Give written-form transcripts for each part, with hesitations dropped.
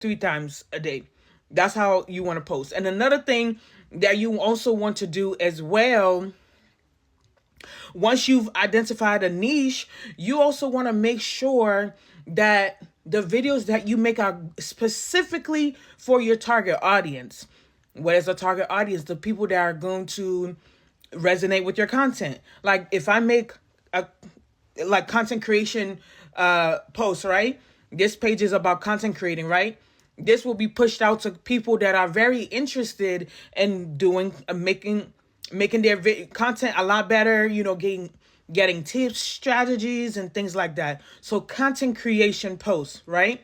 3 times a day. That's how you want to post. And another thing that you also want to do as well, once you've identified a niche, you also want to make sure that the videos that you make are specifically for your target audience. What is a target audience? The people that are going to resonate with your content. Like if I make a content creation post, right? This page is about content creating, right? This will be pushed out to people that are very interested in doing making their content a lot better, getting tips, strategies, and things like that. So content creation posts, right?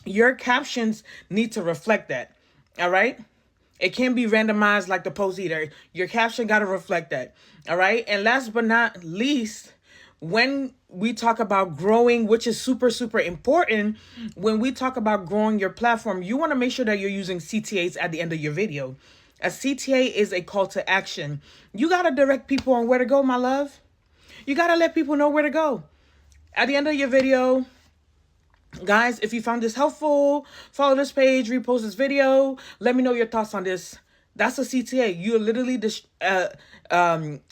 Your captions need to reflect that. All right. It can't be randomized like the post either. Your caption got to reflect that. All right. And last but not least, when we talk about growing, which is super, super important, when we talk about growing your platform, you want to make sure that you're using CTAs at the end of your video. A CTA is a call to action. You got to direct people on where to go, my love. You got to let people know where to go. At the end of your video, guys, if you found this helpful, follow this page, repost this video. Let me know your thoughts on this. That's a CTA. You're literally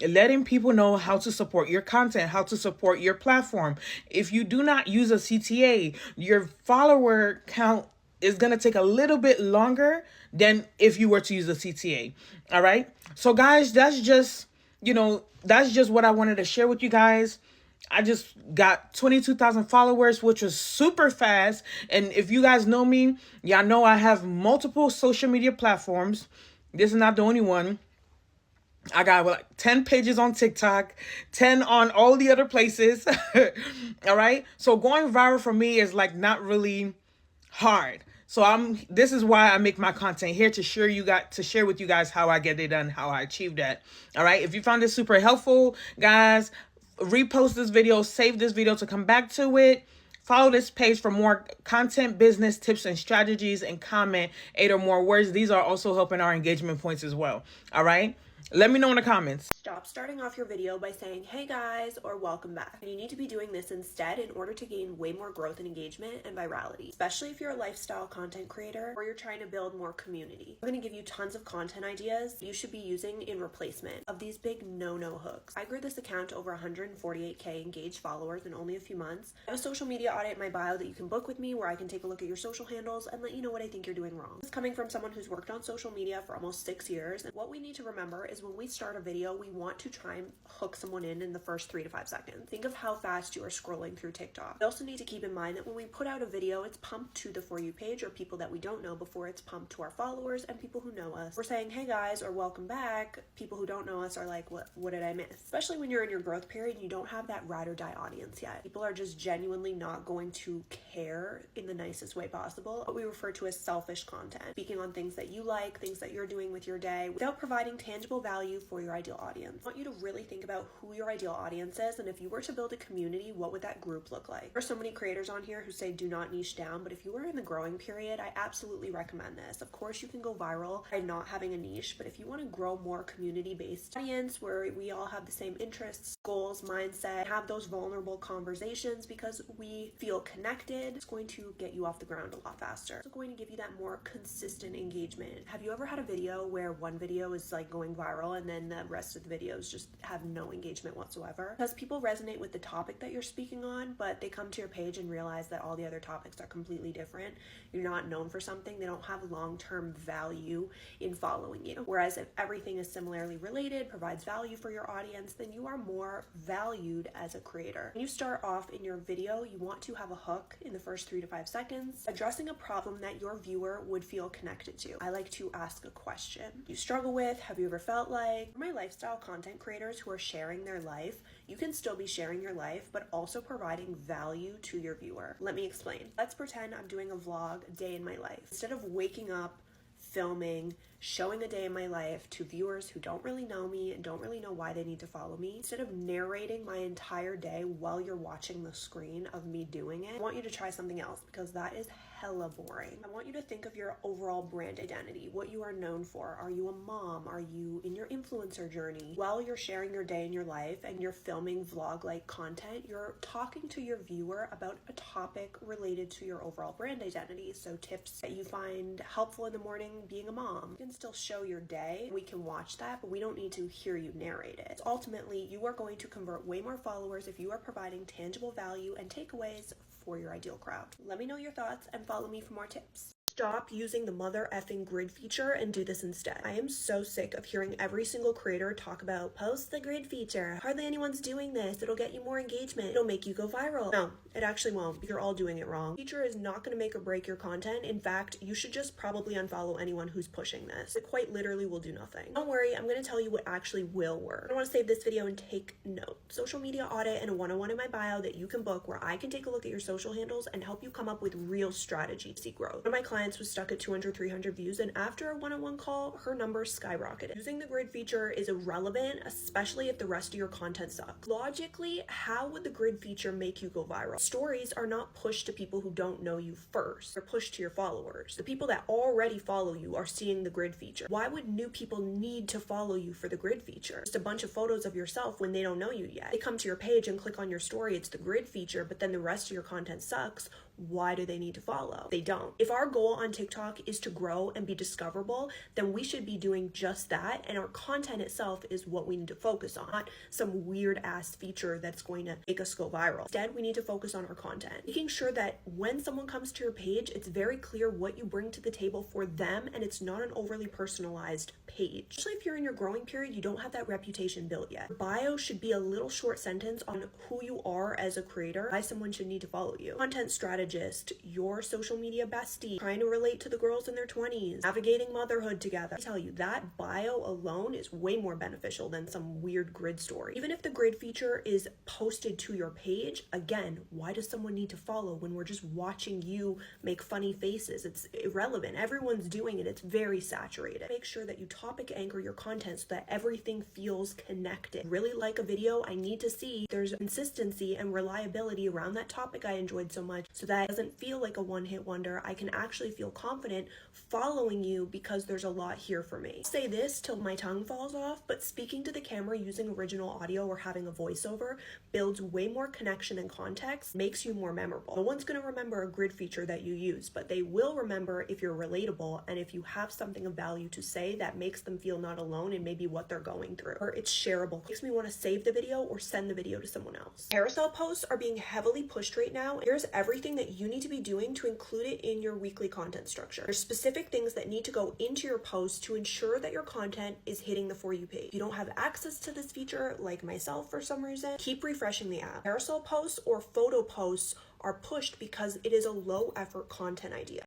letting people know how to support your content, how to support your platform. If you do not use a CTA, your follower count is going to take a little bit longer than if you were to use a CTA. All right. So guys, that's just what I wanted to share with you guys. I just got 22,000 followers, which was super fast. And if you guys know me, y'all know I have multiple social media platforms. This is not the only one. I got like 10 pages on TikTok, 10 on all the other places. All right. So going viral for me is like not really hard. So this is why I make my content here, to share with you guys how I get it done, how I achieve that. All right. If you found this super helpful, guys, repost this video, save this video to come back to it. Follow this page for more content, business tips and strategies, and comment 8 or more words. These are also helping our engagement points as well. All right. Let me know in the comments. Stop starting off your video by saying, hey guys, or welcome back. And you need to be doing this instead in order to gain way more growth and engagement and virality, especially if you're a lifestyle content creator or you're trying to build more community. I'm going to give you tons of content ideas you should be using in replacement of these big no-no hooks. I grew this account to over 148K engaged followers in only a few months. I have a social media audit in my bio that you can book with me, where I can take a look at your social handles and let you know what I think you're doing wrong. This is coming from someone who's worked on social media for almost 6 years. And what we need to remember is when we start a video, we want to try and hook someone in the first 3 to 5 seconds. Think of how fast you are scrolling through TikTok. We also need to keep in mind that when we put out a video, it's pumped to the For You page or people that we don't know before it's pumped to our followers and people who know us. We're saying, hey guys, or welcome back. People who don't know us are like, what did I miss? Especially when you're in your growth period and you don't have that ride or die audience yet. People are just genuinely not going to care in the nicest way possible. What we refer to as selfish content. Speaking on things that you like, things that you're doing with your day, without providing tangible value for your ideal audience. I want you to really think about who your ideal audience is, and if you were to build a community, what would that group look like? There are so many creators on here who say do not niche down, but if you are in the growing period, I absolutely recommend this. Of course, you can go viral by not having a niche, but if you want to grow more community-based audience where we all have the same interests, goals, mindset, have those vulnerable conversations because we feel connected, it's going to get you off the ground a lot faster. It's going to give you that more consistent engagement. Have you ever had a video where one video is like going viral and then the rest of the videos just have no engagement whatsoever? Because people resonate with the topic that you're speaking on, but they come to your page and realize that all the other topics are completely different. You're not known for something. They don't have long-term value in following you. Whereas if everything is similarly related, provides value for your audience, then you are more valued as a creator. When you start off in your video, you want to have a hook in the first 3 to 5 seconds, addressing a problem that your viewer would feel connected to. I like to ask a question you struggle with. Have you ever felt like? For my lifestyle content creators who are sharing their life, you can still be sharing your life, but also providing value to your viewer. Let me explain. Let's pretend I'm doing a vlog, a day in my life. Instead of waking up, filming, showing a day in my life to viewers who don't really know me and don't really know why they need to follow me, instead of narrating my entire day while you're watching the screen of me doing it, I want you to try something else, because that is hella boring. I want you to think of your overall brand identity, what you are known for. Are you a mom? Are you in your influencer journey? While you're sharing your day in your life and you're filming vlog-like content, you're talking to your viewer about a topic related to your overall brand identity. So tips that you find helpful in the morning being a mom. You can still show your day. We can watch that, but we don't need to hear you narrate it. Ultimately, you are going to convert way more followers if you are providing tangible value and takeaways for your ideal crowd. Let me know your thoughts and follow me for more tips. Stop using the mother effing grid feature and do this instead. I am so sick of hearing every single creator talk about post the grid feature. Hardly anyone's doing this. It'll get you more engagement. It'll make you go viral. No, it actually won't. You're all doing it wrong. Feature is not going to make or break your content. In fact, you should just probably unfollow anyone who's pushing this. It quite literally will do nothing. Don't worry, I'm going to tell you what actually will work. I want to save this video and take note. Social media audit and a one-on-one in my bio that you can book where I can take a look at your social handles and help you come up with real strategy to see growth. One of my clients was stuck at 200, 300 views, and after a one-on-one call, her numbers skyrocketed. Using the grid feature is irrelevant, especially if the rest of your content sucks. Logically, how would the grid feature make you go viral? Stories are not pushed to people who don't know you first. They're pushed to your followers. The people that already follow you are seeing the grid feature. Why would new people need to follow you for the grid feature? Just a bunch of photos of yourself when they don't know you yet. They come to your page and click on your story, it's the grid feature, but then the rest of your content sucks. Why do they need to follow? They don't. If our goal on TikTok is to grow and be discoverable, then we should be doing just that, and our content itself is what we need to focus on, not some weird ass feature that's going to make us go viral. Instead, we need to focus on our content, making sure that when someone comes to your page, it's very clear what you bring to the table for them, and it's not an overly personalized page. Especially if you're in your growing period, you don't have that reputation built yet. Your bio should be a little short sentence on who you are as a creator, why someone should need to follow you. Content strategist, your social media bestie, trying to relate to the girls in their 20s, navigating motherhood together. I tell you, that bio alone is way more beneficial than some weird grid story. Even if the grid feature is posted to your page, again, why does someone need to follow when we're just watching you make funny faces? It's irrelevant. Everyone's doing it. It's very saturated. Make sure that you topic anchor your content so that everything feels connected. Really like a video, I need to see there's consistency and reliability around that topic I enjoyed so much, so that it doesn't feel like a one-hit wonder. I can actually feel confident following you because there's a lot here for me. I'll say this till my tongue falls off, but speaking to the camera using original audio or having a voiceover builds way more connection and context, makes you more memorable. No one's going to remember a grid feature that you use, but they will remember if you're relatable and if you have something of value to say that makes them feel not alone in maybe what they're going through, or it's shareable. It makes me want to save the video or send the video to someone else. Carousel posts are being heavily pushed right now. Here's everything that you need to be doing to include it in your weekly content structure. There's specific things that need to go into your post to ensure that your content is hitting the For You page. If you don't have access to this feature, like myself for some reason, keep refreshing the app. Carousel posts or photo posts are pushed because it is a low effort content idea.